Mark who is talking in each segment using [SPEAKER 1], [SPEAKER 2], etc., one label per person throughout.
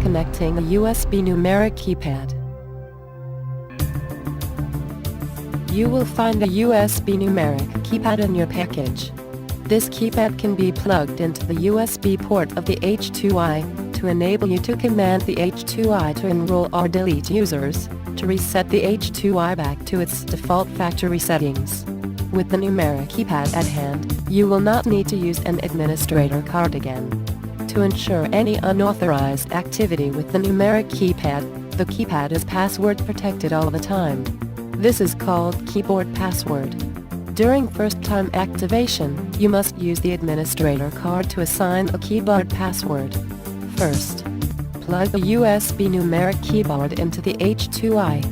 [SPEAKER 1] connecting a USB numeric keypad. You will find a USB numeric keypad in your package. This keypad can be plugged into the USB port of the H2i to enable you to command the H2i to enroll or delete users, to reset the H2i back to its default factory settings. With the numeric keypad at hand, you will not need to use an administrator card again. To ensure any unauthorized activity with the numeric keypad, the keypad is password protected all the time. This is called keyboard password. During first-time activation, you must use the administrator card to assign a keyboard password. First, plug the USB numeric keyboard into the H2i.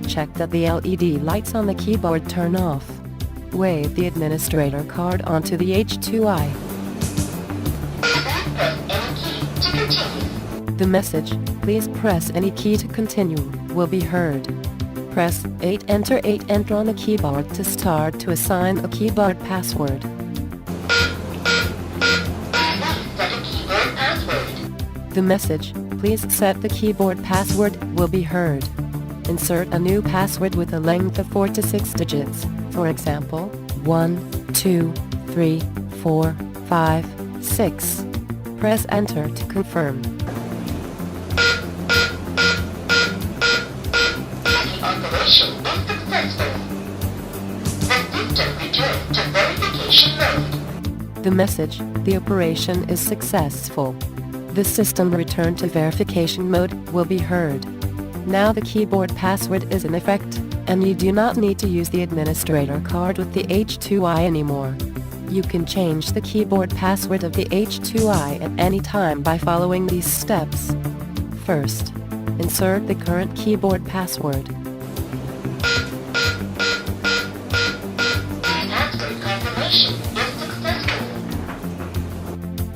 [SPEAKER 1] Check that the LED lights on the keyboard turn off. Wave the administrator card onto the H2i. The message, "Please press any key to continue," will be heard. Press 8 Enter on the keyboard to start to assign a keyboard password. The message, "Please set the keyboard password," will be heard. Insert a new password with a length of 4 to 6 digits, for example, 1, 2, 3, 4, 5, 6. Press Enter to confirm.
[SPEAKER 2] Operation is successful. The system returned to verification mode.
[SPEAKER 1] The message, "The operation is successful. The system returned to verification mode," will be heard. Now the keyboard password is in effect, and you do not need to use the administrator card with the H2i anymore. You can change the keyboard password of the H2i at any time by following these steps. First, insert the current keyboard password.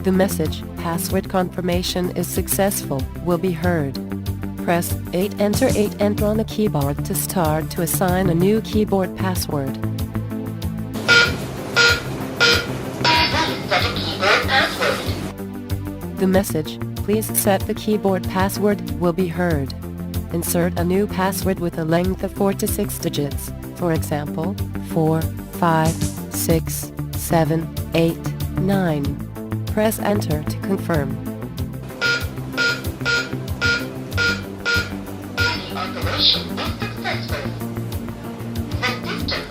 [SPEAKER 1] The message, "Password confirmation is successful," will be heard. Press 8 Enter on the keyboard to start to assign a new keyboard password. The message, "Please set the keyboard password," will be heard. Insert a new password with a length of 4 to 6 digits, for example, 4, 5, 6, 7, 8, 9. Press Enter to confirm.
[SPEAKER 2] The operation is successful. The system returned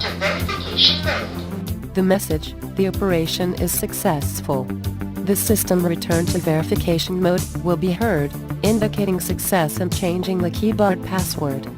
[SPEAKER 2] to verification mode.
[SPEAKER 1] The message, "The operation is successful. The system returned to verification mode," will be heard, indicating success in changing the keyboard password.